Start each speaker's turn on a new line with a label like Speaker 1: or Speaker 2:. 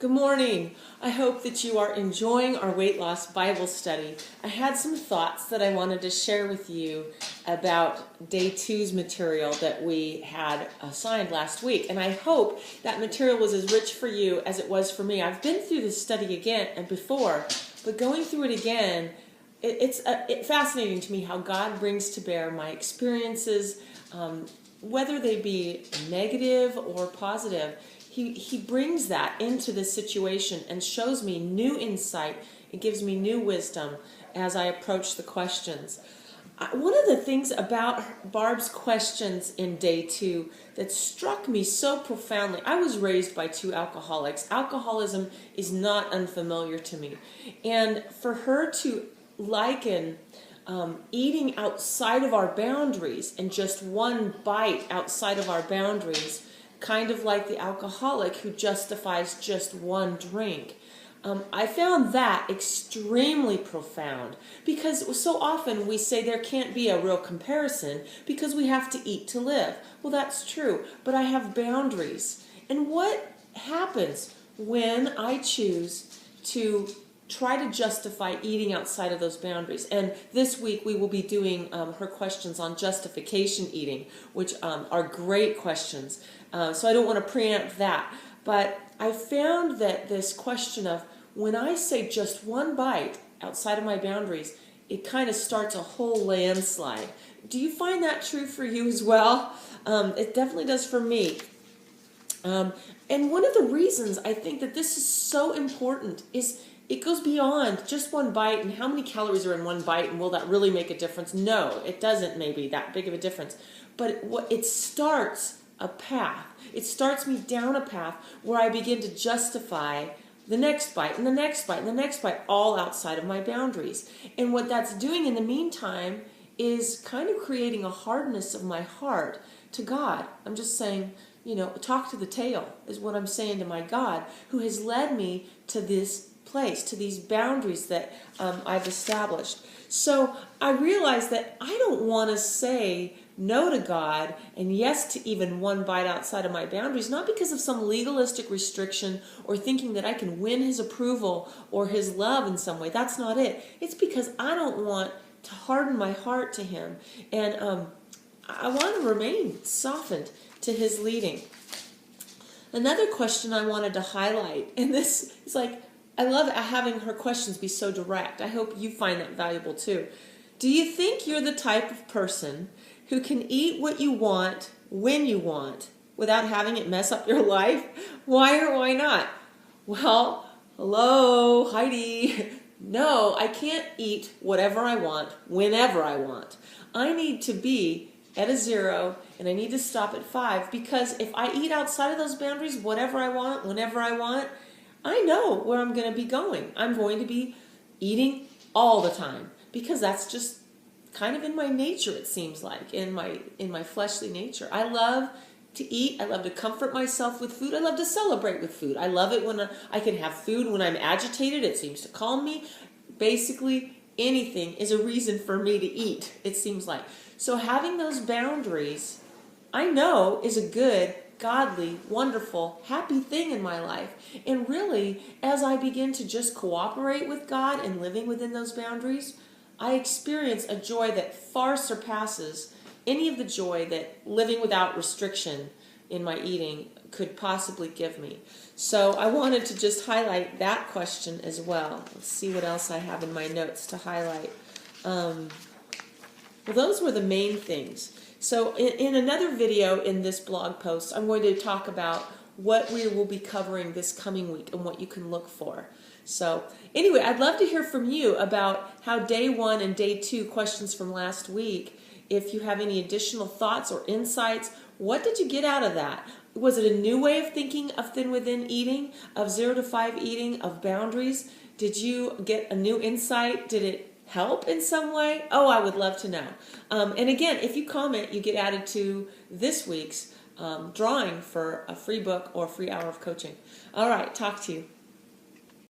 Speaker 1: Good morning. I hope that you are enjoying our weight loss Bible study. I had some thoughts that I wanted to share with you about day 2's material that we had assigned last week. And I hope that material was as rich for you as it was for me. I've been through this study again and before, but going through it again, it's fascinating to me how God brings to bear my experiences, whether they be negative or positive. He brings that into this situation and shows me new insight. It gives me new wisdom as I approach the questions. One of the things about Barb's questions in day 2 that struck me so profoundly, I was raised by 2 alcoholics. Alcoholism is not unfamiliar to me. And for her to liken eating outside of our boundaries and just one bite outside of our boundaries, kind of like the alcoholic who justifies just one drink. I found that extremely profound because so often we say there can't be a real comparison because we have to eat to live. Well, that's true, but I have boundaries. And what happens when I choose to try to justify eating outside of those boundaries? And this week we will be doing her questions on justification eating, which are great questions. So I don't want to preempt that. But I found that this question of when I say just one bite outside of my boundaries, it kind of starts a whole landslide. Do you find that true for you as well? It definitely does for me. And one of the reasons I think that this is so important is it goes beyond just one bite and how many calories are in one bite and will that really make a difference? No, it doesn't maybe that big of a difference. But it starts a path. It starts me down a path where I begin to justify the next bite and the next bite and the next bite all outside of my boundaries. And what that's doing in the meantime is kind of creating a hardness of my heart to God. I'm just saying, talk to the tail is what I'm saying to my God, who has led me to this place, to these boundaries that I've established. So I realized that I don't want to say no to God and yes to even one bite outside of my boundaries, not because of some legalistic restriction or thinking that I can win his approval or his love in some way. That's not it. It's because I don't want to harden my heart to him, and I want to remain softened to his leading. Another question I wanted to highlight, and this is I love having her questions be so direct. I hope you find that valuable too. Do you think you're the type of person who can eat what you want when you want without having it mess up your life? Why or why not? Well, hello, Heidi. No, I can't eat whatever I want whenever I want. I need to be at a 0 and I need to stop at 5, because if I eat outside of those boundaries, whatever I want, whenever I want, I know where I'm going to be going. I'm going to be eating all the time because that's just kind of in my nature, it seems like, in my fleshly nature. I love to eat. I love to comfort myself with food. I love to celebrate with food. I love it when I can have food when I'm agitated. It seems to calm me. Basically, anything is a reason for me to eat, it seems like. So having those boundaries, I know, is a good, godly, wonderful, happy thing in my life. And really, as I begin to just cooperate with God and living within those boundaries, I experience a joy that far surpasses any of the joy that living without restriction in my eating could possibly give me. So I wanted to just highlight that question as well. Let's see what else I have in my notes to highlight. Well, those were the main things. So in another video in this blog post, I'm going to talk about what we will be covering this coming week and what you can look for. So anyway, I'd love to hear from you about how day 1 and day 2 questions from last week. If you have any additional thoughts or insights, what did you get out of that? Was it a new way of thinking of thin within eating, of 0 to 5 eating, of boundaries? Did you get a new insight? Did it help in some way? Oh, I would love to know. And again, if you comment, you get added to this week's drawing for a free book or free hour of coaching. All right, talk to you.